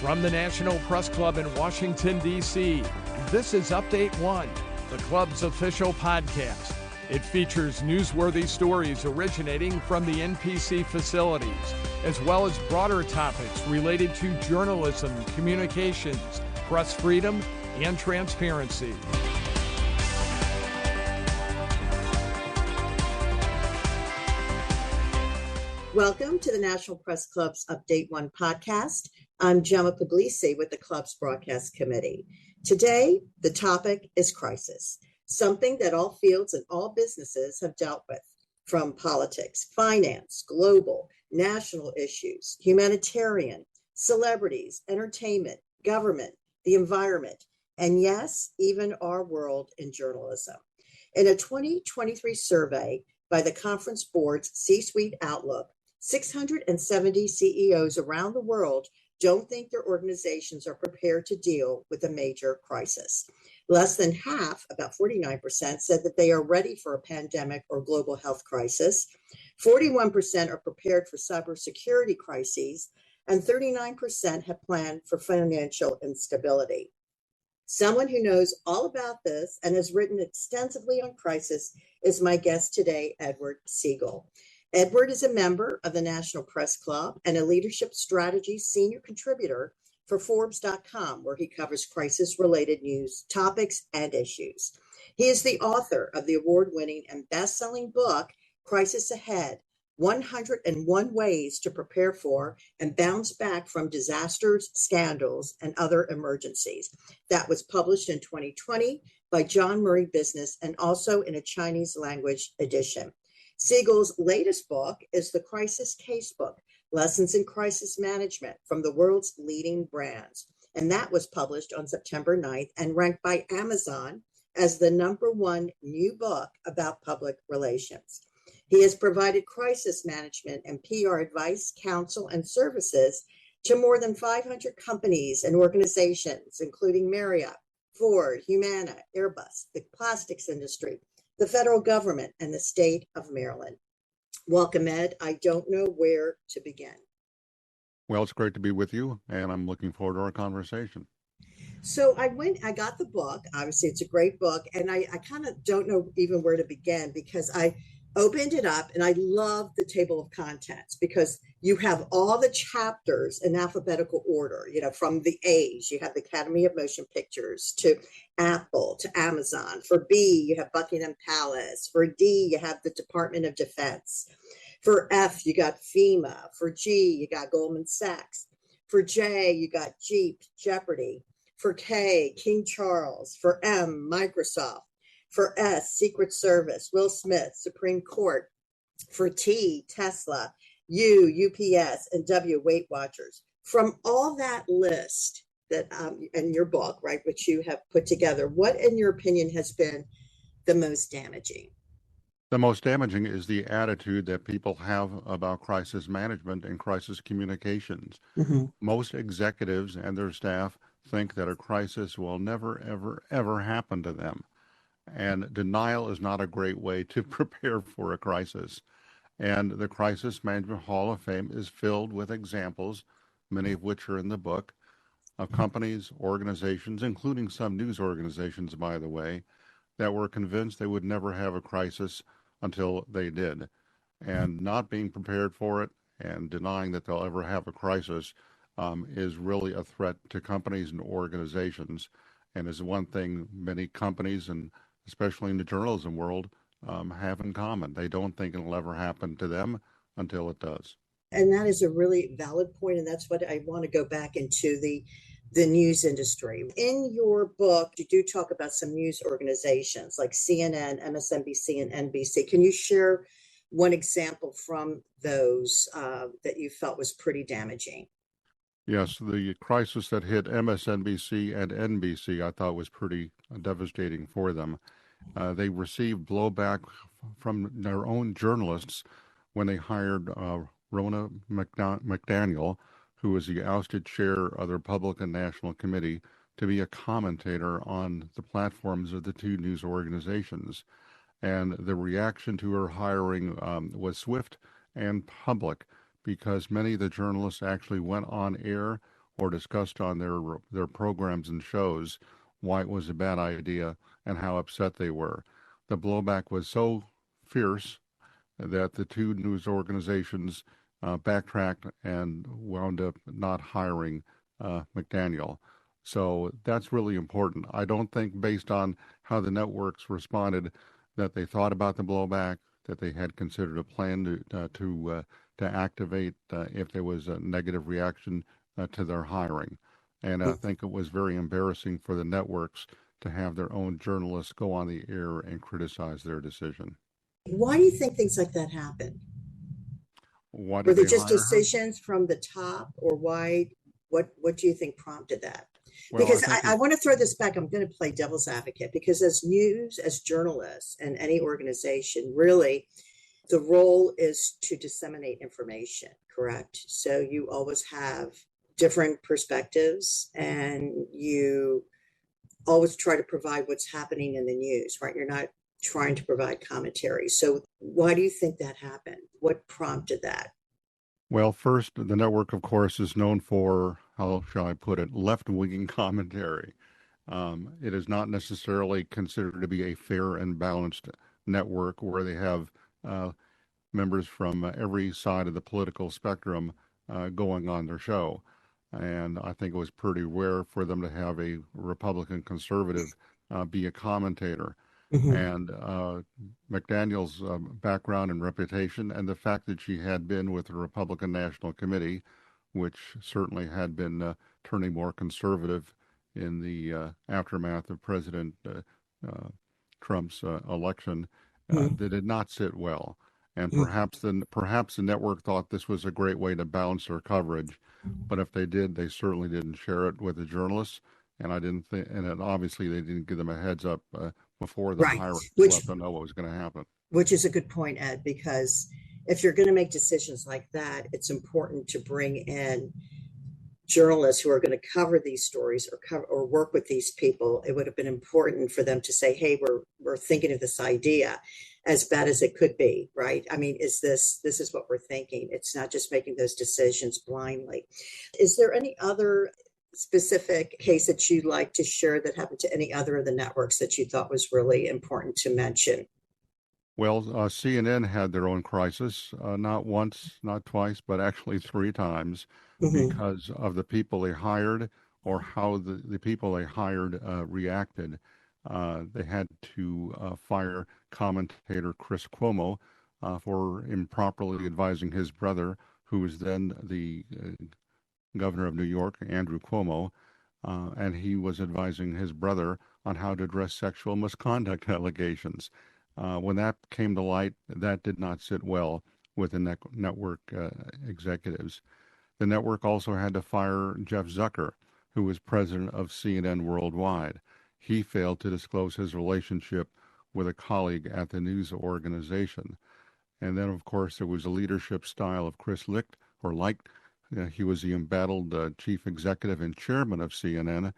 From the National Press Club in Washington, D.C., this is Update One, the club's official podcast. It features newsworthy stories originating from the NPC facilities, as well as broader topics related to journalism, communications, press freedom, and transparency. Welcome to the National Press Club's Update One podcast. I'm Gemma Puglisi with the club's broadcast committee. Today, the topic is crisis, something that all fields and all businesses have dealt with, from politics, finance, global, national issues, humanitarian, celebrities, entertainment, government, the environment, and yes, even our world in journalism. In a 2023 survey by the Conference Board's C-Suite Outlook, 670 CEOs around the world don't think their organizations are prepared to deal with a major crisis. Less than half, about 49%, said that they are ready for a pandemic or global health crisis. 41% are prepared for cybersecurity crises, and 39% have planned for financial instability. Someone who knows all about this and has written extensively on crisis is my guest today, Edward Segal. Edward is a member of the National Press Club and a leadership strategy senior contributor for Forbes.com, where he covers crisis-related news, topics, and issues. He is the author of the award-winning and best-selling book, Crisis Ahead: 101 Ways to Prepare for and Bounce Back from Disasters, Scandals, and Other Emergencies. That was published in 2020 by John Murray Business and also in a Chinese language edition. Segal's latest book is the Crisis Casebook, Lessons in Crisis Management from the World's Leading Brands. And that was published on September 9th and ranked by Amazon as the #1 new book about public relations. He has provided crisis management and PR advice, counsel, and services to more than 500 companies and organizations, including Marriott, Ford, Humana, Airbus, the plastics industry, the federal government, and the state of Maryland. Welcome, Ed. I don't know where to begin. Well, it's great to be with you, and I'm looking forward to our conversation. So I got the book. Obviously, it's a great book, and I kind of don't know even where to begin because I opened it up and I love the table of contents because you have all the chapters in alphabetical order, from the A's, you have the Academy of Motion Pictures to Apple to Amazon. For B, you have Buckingham Palace. For D, you have the Department of Defense. For F, you got FEMA. For G, you got Goldman Sachs. For J, you got Jeep, Jeopardy. For K, King Charles. For M, Microsoft. For S, Secret Service, Will Smith, Supreme Court. For T, Tesla, U, UPS, and W, Weight Watchers. From all that list that in your book, right, which you have put together, what, in your opinion, has been the most damaging? The most damaging is the attitude that people have about crisis management and crisis communications. Mm-hmm. Most executives and their staff think that a crisis will never, ever, ever happen to them. And denial is not a great way to prepare for a crisis. And the Crisis Management Hall of Fame is filled with examples, many of which are in the book, of companies, organizations, including some news organizations, by the way, that were convinced they would never have a crisis until they did. And not being prepared for it and denying that they'll ever have a crisis is really a threat to companies and organizations, and is one thing many companies, and especially in the journalism world, have in common. They don't think it'll ever happen to them until it does. And that is a really valid point, and that's what I want to go back into the news industry. In your book, you do talk about some news organizations like CNN, MSNBC, and NBC. Can you share one example from those that you felt was pretty damaging? Yes, the crisis that hit MSNBC and NBC I thought was pretty devastating for them. They received blowback from their own journalists when they hired Rona McDaniel, who was the ousted chair of the Republican National Committee, to be a commentator on the platforms of the two news organizations. And the reaction to her hiring was swift and public, because many of the journalists actually went on air or discussed on their programs and shows why it was a bad idea and how upset they were. The blowback was so fierce that the two news organizations backtracked and wound up not hiring McDaniel. So that's really important. I don't think, based on how the networks responded, that they thought about the blowback, that they had considered a plan to activate if there was a negative reaction to their hiring. And I think it was very embarrassing for the networks to have their own journalists go on the air and criticize their decision. Why do you think things like that happen? Why Were did they they just hire him? decisions from the top, or why? What do you think prompted that? Well, Because I think I want to throw this back. I'm going to play devil's advocate, because as journalists, and any organization, really, the role is to disseminate information, correct? So you always have different perspectives, and you always try to provide what's happening in the news, right? You're not trying to provide commentary. So why do you think that happened? What prompted that? Well, first, the network, of course, is known for, how shall I put it, left-wing commentary. It is not necessarily considered to be a fair and balanced network where they have members from every side of the political spectrum going on their show. And I think it was pretty rare for them to have a Republican conservative be a commentator. And McDaniel's background and reputation, and the fact that she had been with the Republican National Committee, which certainly had been turning more conservative in the aftermath of President Trump's election, that did not sit well. And perhaps the network thought this was a great way to balance their coverage, but if they did, they certainly didn't share it with the journalists. And I didn't think, and obviously they didn't give them a heads up before the Right. hiring, Which let them know what was going to happen. which is a good point, Ed, because if you're going to make decisions like that, it's important to bring in journalists who are going to cover these stories, or work with these people. It would have been important for them to say, "Hey, we're thinking of this idea, as bad as it could be, right? I mean, this is what we're thinking." It's not just making those decisions blindly. Is there any other specific case that you'd like to share that happened to any other of the networks that you thought was really important to mention? Well, CNN had their own crisis, not once, not twice, but actually three times, because of the people they hired, or how the people they hired reacted. They had to fire commentator Chris Cuomo for improperly advising his brother, who was then the governor of New York, Andrew Cuomo, and he was advising his brother on how to address sexual misconduct allegations. When that came to light, that did not sit well with the network executives. The network also had to fire Jeff Zucker, who was president of CNN Worldwide. He failed to disclose his relationship with a colleague at the news organization. And then, of course, there was the leadership style of Chris Licht, or Licht. He was the embattled chief executive and chairman of CNN.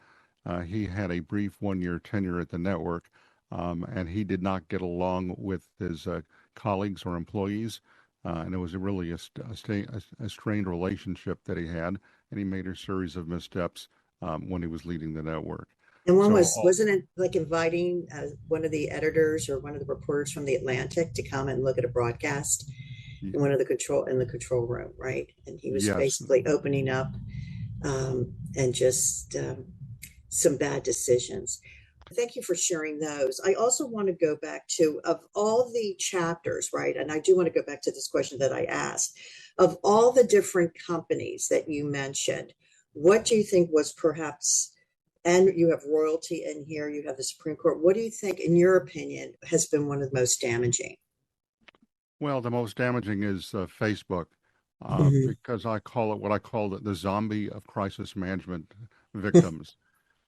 He had a brief one-year tenure at the network, and he did not get along with his colleagues or employees. And it was really a strained relationship that he had, and he made a series of missteps when he was leading the network. And wasn't it like inviting one of the editors or one of the reporters from the Atlantic to come and look at a broadcast in one of the control room, right? And he was basically opening up and just some bad decisions. Thank you for sharing those. I also want to go back to, of all the chapters, right? And I do want to go back to this question that I asked. Of all the different companies that you mentioned, what do you think was perhaps, and you have royalty in here, you have the Supreme Court, what do you think, in your opinion, has been one of the most damaging? Well, the most damaging is Facebook, because I call it the zombie of crisis management victims.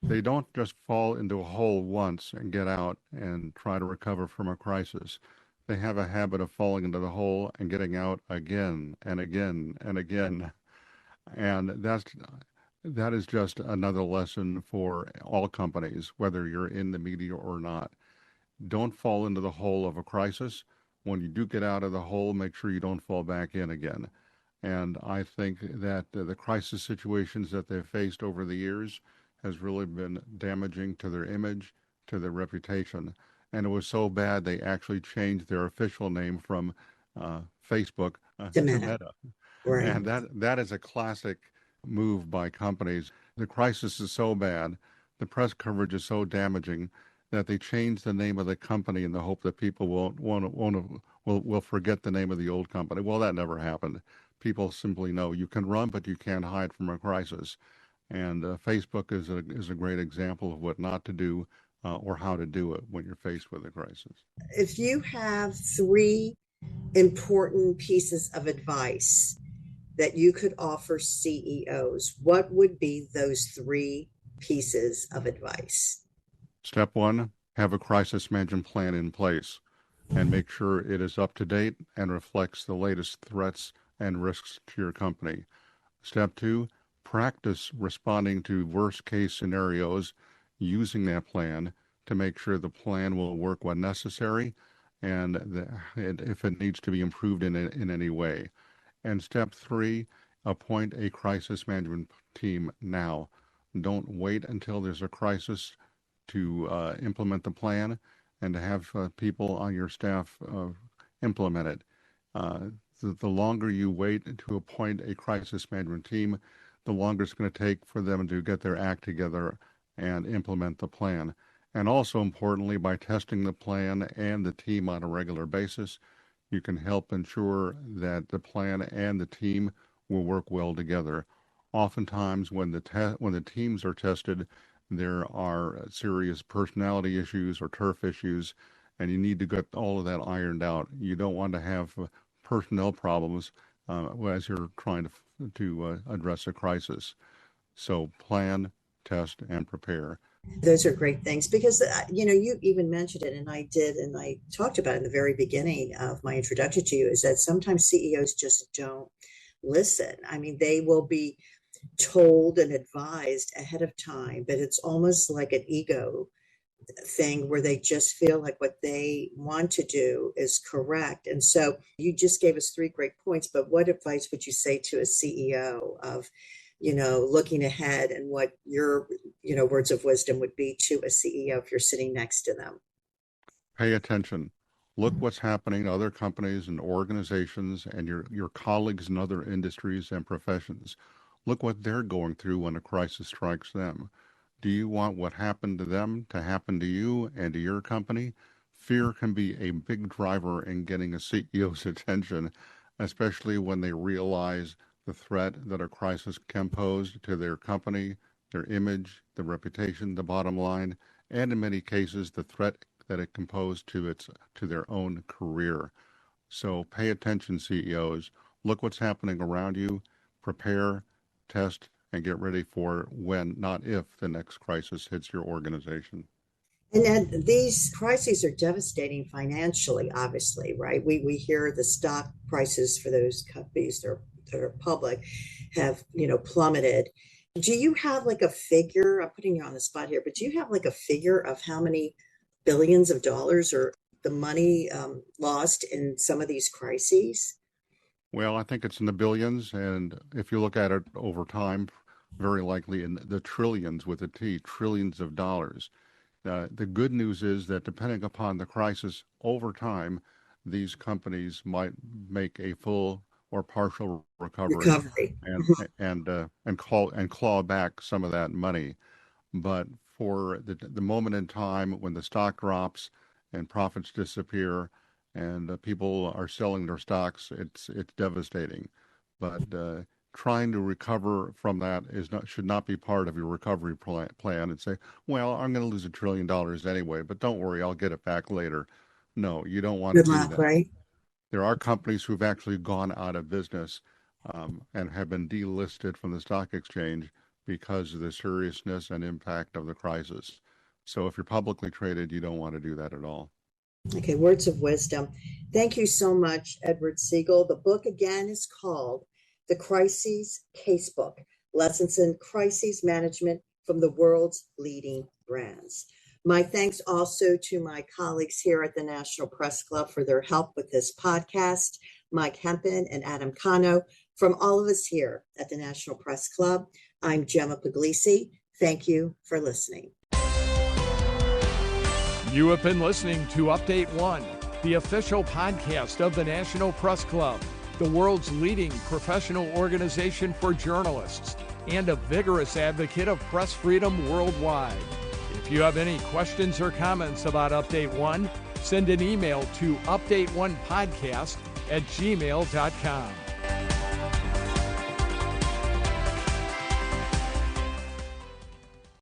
They don't just fall into a hole once and get out and try to recover from a crisis. They have a habit of falling into the hole and getting out again and again and again. And that is just another lesson for all companies, whether you're in the media or not. Don't fall into the hole of a crisis. When you do get out of the hole, make sure you don't fall back in again. And I think that the crisis situations that they've faced over the years has really been damaging to their image, to their reputation. And it was so bad they actually changed their official name from Facebook To to Meta. Meta. Right. And that is a classic move by companies. The crisis is so bad, the press coverage is so damaging that they changed the name of the company in the hope that people will forget the name of the old company. Well, that never happened. People simply know you can run, but you can't hide from a crisis. And Facebook is a great example of what not to do or how to do it when you're faced with a crisis. If you have three important pieces of advice that you could offer CEOs, what would be those three pieces of advice? Step one, have a crisis management plan in place and make sure it is up to date and reflects the latest threats and risks to your company. Step two, practice responding to worst case scenarios using that plan to make sure the plan will work when necessary and if it needs to be improved in any way. And step three, appoint a crisis management team now. Don't wait until there's a crisis to implement the plan and to have people on your staff implement it. The longer you wait to appoint a crisis management team, the longer it's going to take for them to get their act together and implement the plan. And also importantly, by testing the plan and the team on a regular basis, you can help ensure that the plan and the team will work well together. Oftentimes, when the teams are tested, there are serious personality issues or turf issues, and you need to get all of that ironed out. You don't want to have personnel problems as you're trying to address a crisis. So plan, test, and prepare. Those are great things because, you even mentioned it, and I talked about it in the very beginning of my introduction to you, is that sometimes CEOs just don't listen. I mean, they will be told and advised ahead of time, but it's almost like an ego thing where they just feel like what they want to do is correct. And so you just gave us three great points, but what advice would you say to a CEO of, looking ahead, and what your, words of wisdom would be to a CEO if you're sitting next to them? Pay attention. Look what's happening to other companies and organizations and your colleagues in other industries and professions. Look what they're going through when a crisis strikes them. Do you want what happened to them to happen to you and to your company? Fear can be a big driver in getting a CEO's attention, especially when they realize the threat that a crisis can pose to their company, their image, the reputation, the bottom line, and in many cases, the threat that it can pose to their own career. So pay attention, CEOs. Look what's happening around you. Prepare, test, and get ready for when, not if, the next crisis hits your organization. And then these crises are devastating financially, obviously, right? We hear the stock prices for those companies that are public have, plummeted. Do you have like a figure? I'm putting you on the spot here, but do you have like a figure of how many billions of dollars or the money lost in some of these crises? Well, I think it's in the billions, and if you look at it over time, very likely in the trillions with a T, trillions of dollars. The good news is that depending upon the crisis over time, these companies might make a full or partial recovery and claw back some of that money. But for the moment in time when the stock drops and profits disappear and people are selling their stocks, it's devastating. But trying to recover from that should not be part of your recovery plan and say, well, I'm going to lose $1 trillion anyway, but don't worry, I'll get it back later. No, you don't want to do that. Right? There are companies who've actually gone out of business and have been delisted from the stock exchange because of the seriousness and impact of the crisis. So if you're publicly traded, you don't want to do that at all. Okay, words of wisdom. Thank you so much, Edward Segal. The book again is called The Crisis Casebook, Lessons in Crisis Management from the World's Leading Brands. My thanks also to my colleagues here at the National Press Club for their help with this podcast, Mike Hempen and Adam Cano From all of us here at the National Press Club, I'm Gemma Puglisi. Thank you for listening. You have been listening to Update One, the official podcast of the National Press Club, the world's leading professional organization for journalists and a vigorous advocate of press freedom worldwide. If you have any questions or comments about Update One, send an email to updateonepodcast@gmail.com.